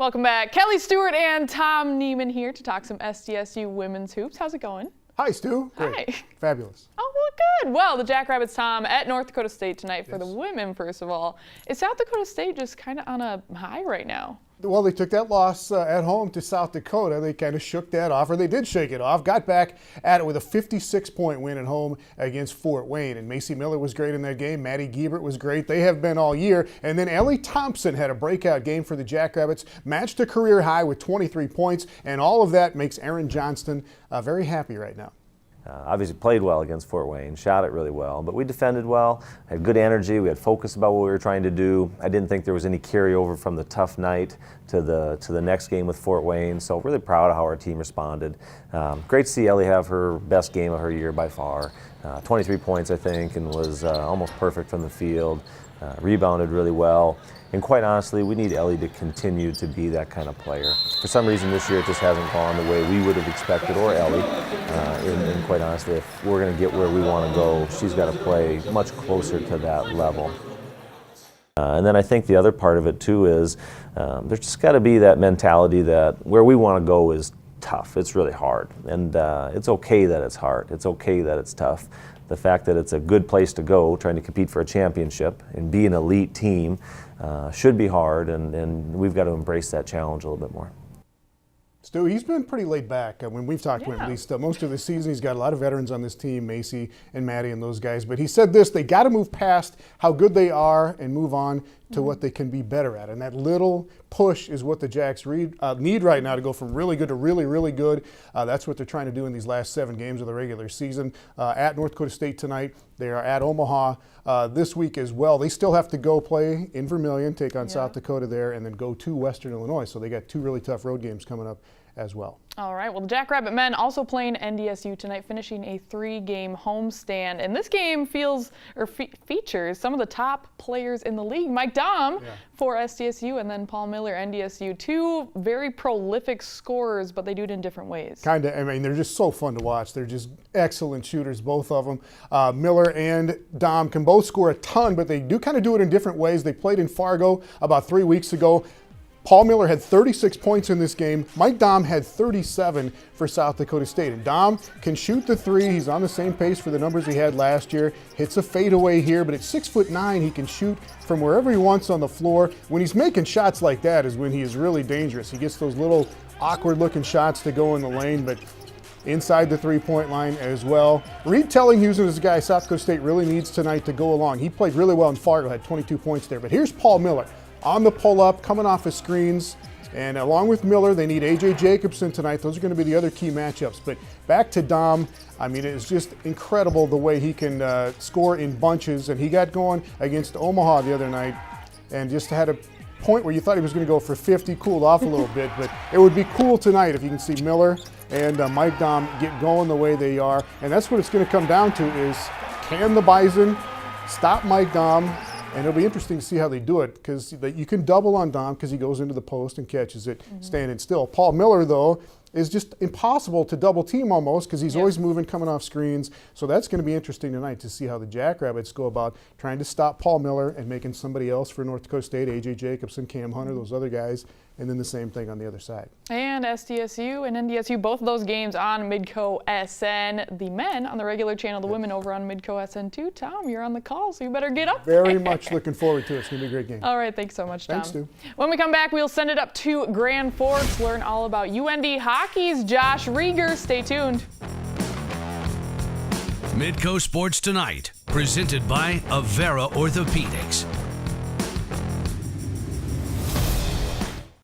Welcome back. Kelly Stewart and Tom Nieman here to talk some SDSU women's hoops. How's it going? Hi, Stu. Great. Hi. Fabulous. Oh, well, good. Well, the Jackrabbits, Tom, at North Dakota State tonight for the women, first of all. Is South Dakota State just kind of on a high right now? Well, they took that loss at home to South Dakota. They kind of shook that off, or they did shake it off. Got back at it with a 56-point win at home against Fort Wayne. And Macy Miller was great in that game. Maddie Giebert was great. They have been all year. And then Ellie Thompson had a breakout game for the Jackrabbits, matched a career high with 23 points. And all of that makes Aaron Johnston very happy right now. Obviously played well against Fort Wayne, shot it really well, but we defended well, had good energy, we had focus about what we were trying to do. I didn't think there was any carryover from the tough night to the next game with Fort Wayne, so really proud of how our team responded. Great to see Ellie have her best game of her year by far. 23 points, I think, and was almost perfect from the field. Rebounded really well. And quite honestly, we need Ellie to continue to be that kind of player. For some reason this year it just hasn't gone the way we would have expected, or Ellie. And quite honestly, if we're going to get where we want to go, she's got to play much closer to that level. And then I think the other part of it too is there's just got to be that mentality that where we want to go is tough. It's really hard. And it's okay that it's hard. It's okay that it's tough. The fact that it's a good place to go, trying to compete for a championship and be an elite team, should be hard, and we've got to embrace that challenge a little bit more. Stu, he's been pretty laid back. I mean, we've talked to him at least most of the season. He's got a lot of veterans on this team, Macy and Maddie and those guys. But he said this, they got to move past how good they are and move on to what they can be better at. And that little push is what the Jacks need right now to go from really good to really, really good. That's what they're trying to do in these last 7 games of the regular season. At North Dakota State tonight, they are at Omaha this week as well. They still have to go play in Vermillion, take on South Dakota there, and then go to Western Illinois. So they got 2 really tough road games coming up as well. All right, well, the Jackrabbit men also playing NDSU tonight, finishing a 3-game homestand. And this game features some of the top players in the league. Mike Dahm for SDSU, and then Paul Miller, NDSU. 2 very prolific scorers, but they do it in different ways. Kind of, I mean, they're just so fun to watch. They're just excellent shooters, both of them. Miller and Dahm can both score a ton, but they do kind of do it in different ways. They played in Fargo about 3 weeks ago. Paul Miller had 36 points in this game. Mike Dahm had 37 for South Dakota State. And Dahm can shoot the 3. He's on the same pace for the numbers he had last year. Hits a fadeaway here, but at 6'9", he can shoot from wherever he wants on the floor. When he's making shots like that is when he is really dangerous. He gets those little awkward-looking shots to go in the lane, but inside the 3-point line as well. Reed Tellinghusen is a guy South Dakota State really needs tonight to go along. He played really well in Fargo, had 22 points there. But here's Paul Miller on the pull-up, coming off his screens. And along with Miller, they need A.J. Jacobson tonight. Those are going to be the other key matchups. But back to Dahm, I mean, it's just incredible the way he can score in bunches. And he got going against Omaha the other night and just had a point where you thought he was going to go for 50, cooled off a little bit. But it would be cool tonight if you can see Miller and Mike Dahm get going the way they are. And that's what it's going to come down to is, can the Bison stop Mike Dahm? And it'll be interesting to see how they do it, because you can double on Dahm because he goes into the post and catches it standing still. Paul Miller, though, is just impossible to double team almost because he's always moving, coming off screens. So that's going to be interesting tonight to see how the Jackrabbits go about trying to stop Paul Miller and making somebody else for North Dakota State, A.J. Jacobson, Cam Hunter, those other guys, and then the same thing on the other side. And SDSU and NDSU, both of those games on Midco SN. The men on the regular channel, the women over on Midco SN2. Tom, you're on the call, so you better get up. Very much looking forward to it. It's going to be a great game. All right, thanks so much, Tom. Thanks, Stu. When we come back, we'll send it up to Grand Forks, learn all about UND Hockey's Josh Rieger. Stay tuned. Midco Sports Tonight, presented by Avera Orthopedics.